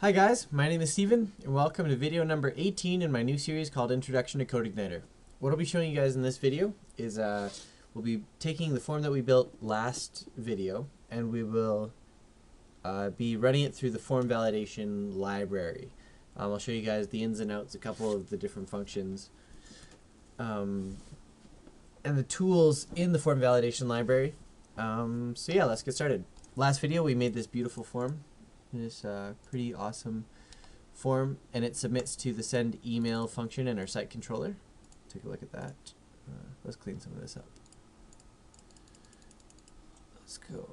Hi guys, my name is Steven, and welcome to video number 18 in my new series called Introduction to CodeIgniter. What I'll be showing you guys in this video is we'll be taking the form that we built last video, and we will be running it through the form validation library. I'll show you guys the ins and outs, a couple of the different functions, and the tools in the form validation library. So yeah, let's get started. Last video we made this beautiful form. This pretty awesome form, and it submits to the send email function in our site controller. Take a look at that. Let's clean some of this up. Let's go.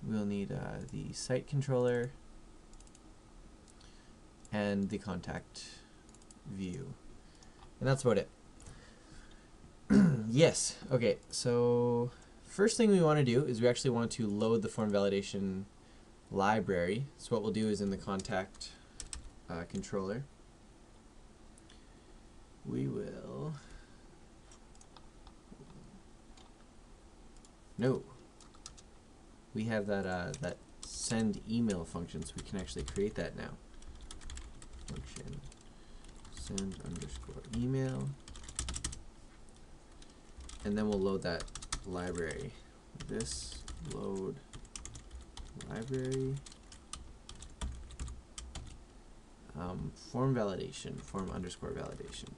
We'll need the site controller and the contact view, and that's about it. Yes. Okay. So first thing we want to do is we actually want to load the form validation library. So what we'll do is in the contact controller, we will we have that send email function, so we can actually create that now. Function send underscore email, and then we'll load that library. This load library form validation, form underscore validation.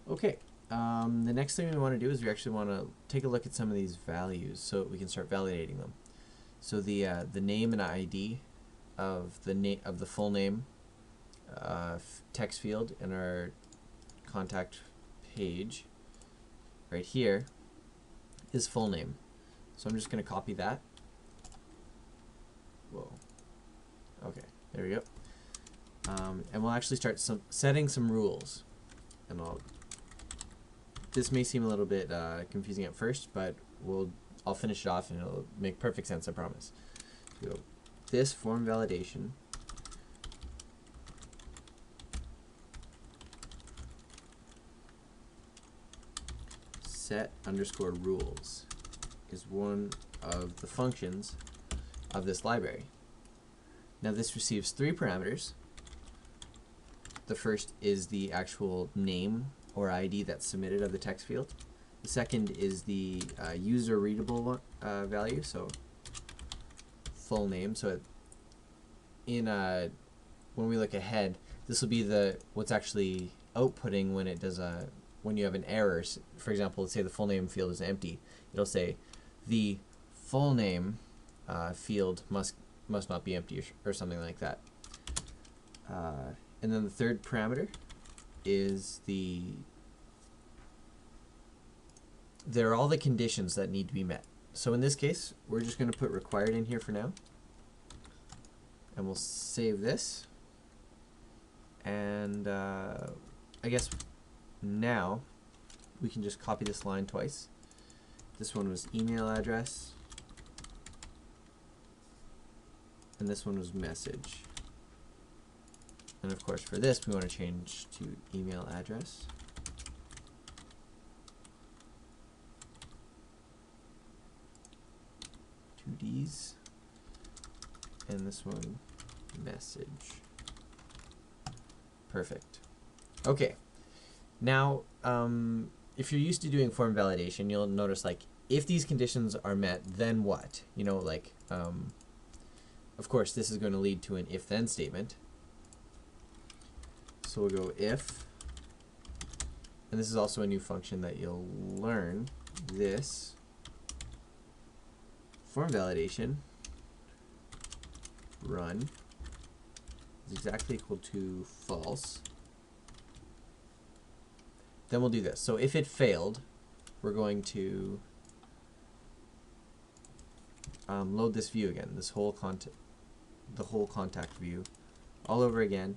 Okay, the next thing we want to do is we actually want to take a look at some of these values so we can start validating them. So the name and ID of the full name text field in our contact page right here is full name. So I'm just going to copy that. Whoa. Okay, there we go. And we'll actually start setting some rules. And this may seem a little bit confusing at first, but I'll finish it off and it'll make perfect sense, I promise. So this form validation set underscore rules is one of the functions of this library. Now this receives three parameters. The first is the actual name or ID that's submitted of the text field. The second is the user readable value, so full name. So when we look ahead, this will be what's actually outputting when it does when you have an error. For example, let's say the full name field is empty. It'll say the full name field must not be empty, or something like that. And then the third parameter is there are all the conditions that need to be met. So in this case, we're just going to put required in here for now, and we'll save this. And I guess now we can just copy this line twice. This one was email address, and this one was message. And of course for this we want to change to email address. Two D's, and this one message. Perfect. Okay. Now, if you're used to doing form validation, you'll notice, like, if these conditions are met, then what? You know, like, of course, this is going to lead to an if-then statement. So we'll go if, and this is also a new function that you'll learn. This form validation run is exactly equal to false. Then we'll do this. So if it failed, we're going to load this view again, the whole contact view all over again,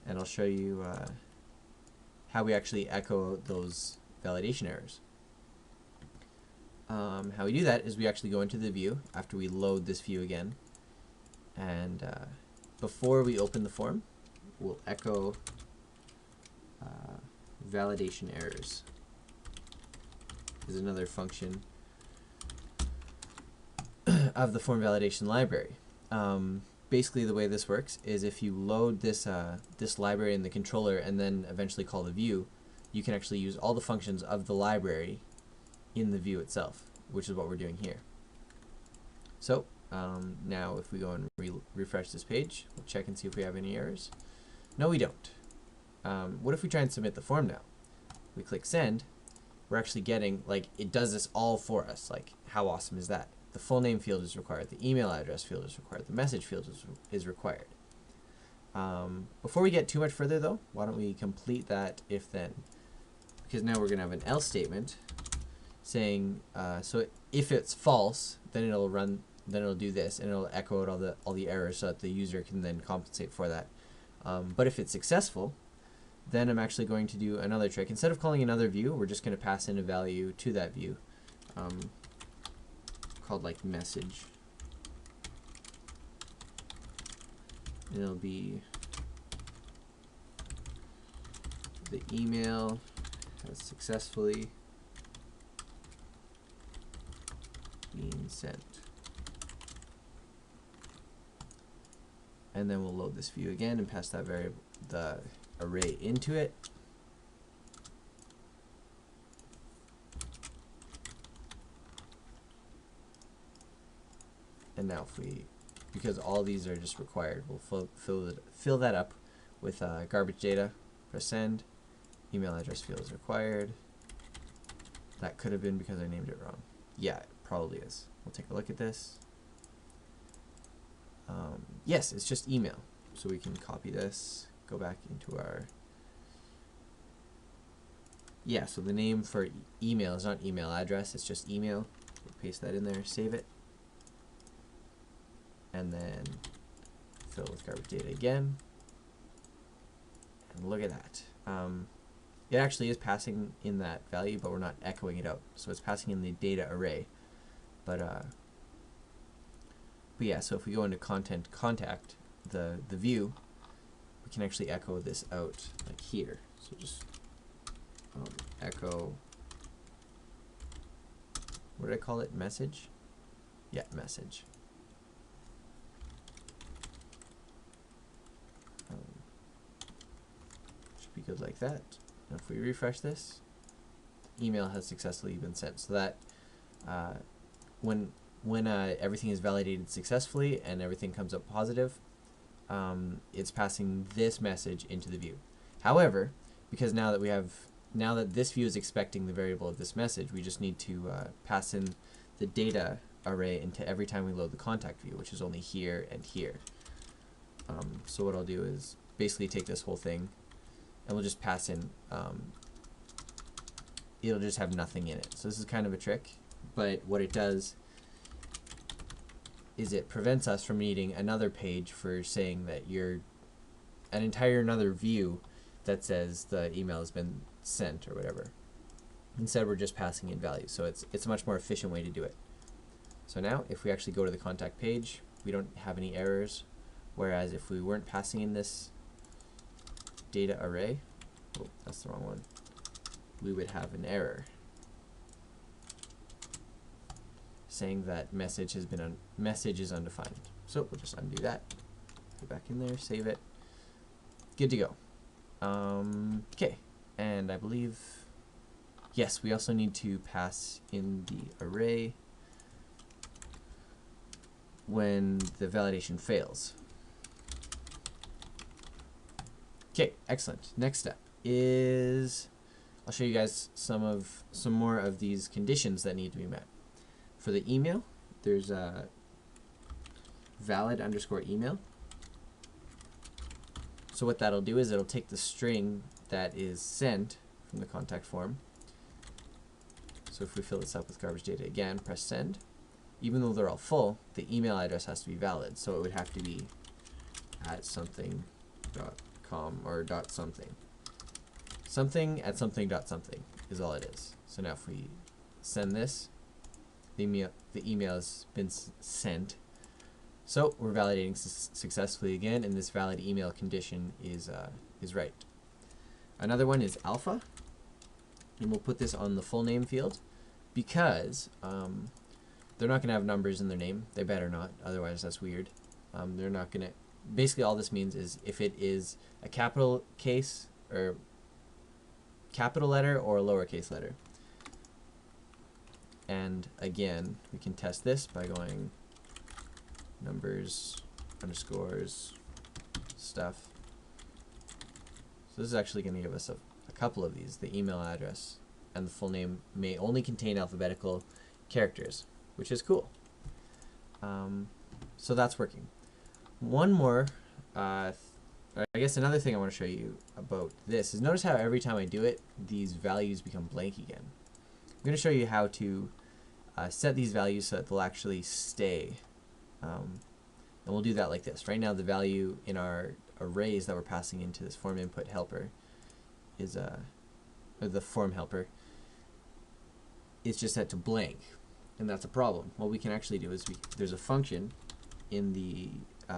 and I'll show you how we actually echo those validation errors. How we do that is we actually go into the view after we load this view again, and before we open the form, we'll echo validation errors. Is another function of the form validation library. Basically, the way this works is if you load this this library in the controller and then eventually call the view, you can actually use all the functions of the library in the view itself, which is what we're doing here. So now if we go and refresh this page, we'll check and see if we have any errors. No, we don't. What if we try and submit the form now? We click send. We're actually getting, like, it does this all for us. Like, how awesome is that? The full name field is required. The email address field is required. The message field is required. Before we get too much further, though, why don't we complete that if then? Because now we're going to have an else statement saying, so if it's false, then it'll run, then it'll do this, and it'll echo out all the errors so that the user can then compensate for that. But if it's successful, then I'm actually going to do another trick. Instead of calling another view, we're just going to pass in a value to that view called like message. And it'll be the email has successfully been sent. And then we'll load this view again and pass that variable, the array into it. And now if we, because all these are just required, we'll fill that up with garbage data, press send, email address field is required. That could have been because I named it wrong. Yeah, it probably is. We'll take a look at this. Yes, it's just email. So we can copy this, go back into our, yeah, so the name for email is not email address, it's just email. We'll paste that in there, save it, and then fill with garbage data again. And look at that. It actually is passing in that value, but we're not echoing it out. So it's passing in the data array. But yeah, so if we go into content contact, the view, we can actually echo this out like here. So just echo, what did I call it? Message? Yeah, message. Should be good like that. Now if we refresh this, email has successfully been sent. So that when everything is validated successfully and everything comes up positive, it's passing this message into the view. However, because now that this view is expecting the variable of this message, we just need to pass in the data array into every time we load the contact view, which is only here and here. So what I'll do is basically take this whole thing and we'll just pass in, it'll just have nothing in it. So this is kind of a trick, but what it does is it prevents us from needing another page for saying that you're an entire another view that says the email has been sent or whatever. Instead, we're just passing in values. So it's a much more efficient way to do it. So now, if we actually go to the contact page, we don't have any errors. Whereas if we weren't passing in this data array, oh, that's the wrong one, we would have an error saying that message has been message is undefined. So we'll just undo that, go back in there, save it, good to go. Okay, and I believe, yes, we also need to pass in the array when the validation fails. Okay, excellent. Next step is I'll show you guys some more of these conditions that need to be met. For the email, there's a valid underscore email. So what that'll do is it'll take the string that is sent from the contact form. So if we fill this up with garbage data again, press send. Even though they're all full, the email address has to be valid. So it would have to be @something.com or .something. Something at something.something is all it is. So now if we send this, the email has been sent. So we're validating successfully again, and this valid email condition is right. Another one is alpha, and we'll put this on the full name field because they're not going to have numbers in their name. They better not, otherwise that's weird. They're not going to, basically all this means is if it is a capital case or capital letter or a lowercase letter. And again, we can test this by going numbers, underscores, stuff. So this is actually going to give us a couple of these. The email address and the full name may only contain alphabetical characters, which is cool. So that's working. One more, I guess another thing I want to show you about this is notice how every time I do it, these values become blank again. I'm going to show you how to set these values so that they'll actually stay. And we'll do that like this. Right now the value in our arrays that we're passing into this form input helper is or the form helper is just set to blank, and that's a problem. What we can actually do is there's a function in the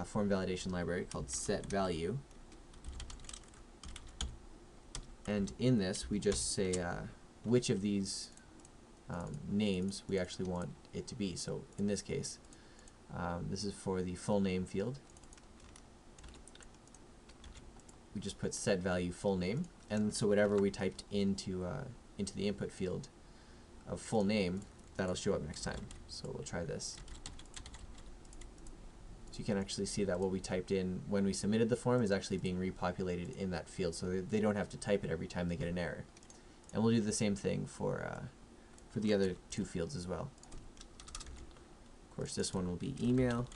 form validation library called setValue, and in this we just say which of these names we actually want it to be. So in this case, this is for the full name field. We just put setValue full name, and so whatever we typed into the input field of full name, that'll show up next time. So we'll try this. So you can actually see that what we typed in when we submitted the form is actually being repopulated in that field, so they don't have to type it every time they get an error. And we'll do the same thing for the other two fields as well. Of course, this one will be email,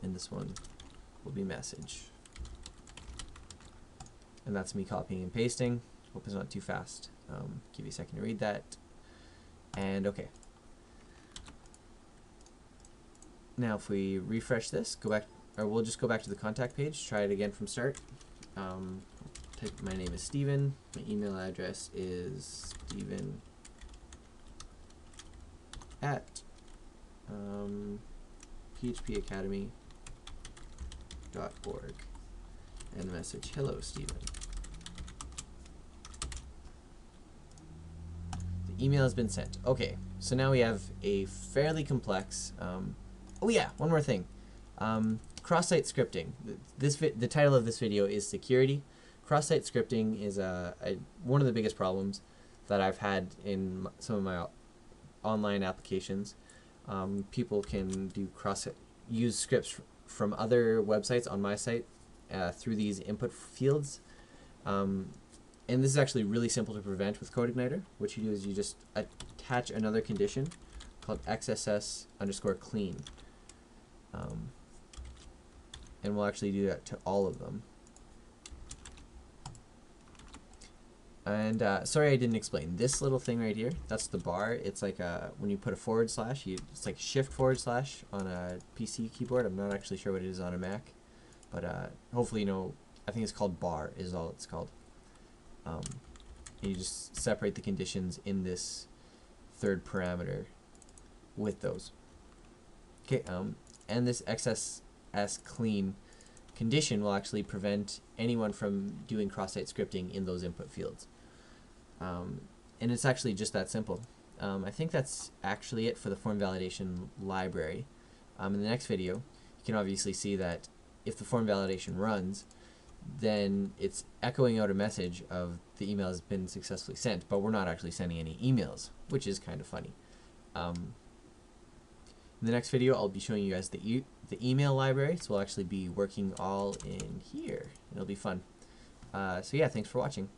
and this one will be message. And that's me copying and pasting. Hope it's not too fast. Give you a second to read that. And okay. Now if we refresh this, go back, or we'll just go back to the contact page, try it again from start. Type, my name is Steven, my email address is Steven at phpacademy.org, and the message, hello Steven. The email has been sent. Okay, so now we have a fairly complex, oh yeah, one more thing. Cross-site scripting. The title of this video is security. Cross-site scripting is one of the biggest problems that I've had in some of my online applications. People can use scripts from other websites on my site through these input fields. And this is actually really simple to prevent with CodeIgniter. What you do is you just attach another condition called XSS_clean. And we'll actually do that to all of them. And sorry I didn't explain. This little thing right here, that's the bar. It's like when you put a /, it's like shift / on a PC keyboard. I'm not actually sure what it is on a Mac. But hopefully you know, I think it's called bar is all it's called. And you just separate the conditions in this third parameter with those. Okay, and this XSS_clean condition will actually prevent anyone from doing cross-site scripting in those input fields. And it's actually just that simple. I think that's actually it for the form validation library. In the next video, you can obviously see that if the form validation runs, then it's echoing out a message of the email has been successfully sent, but we're not actually sending any emails, which is kind of funny. In the next video, I'll be showing you guys the email library, so we'll actually be working all in here. It'll be fun. So yeah, thanks for watching.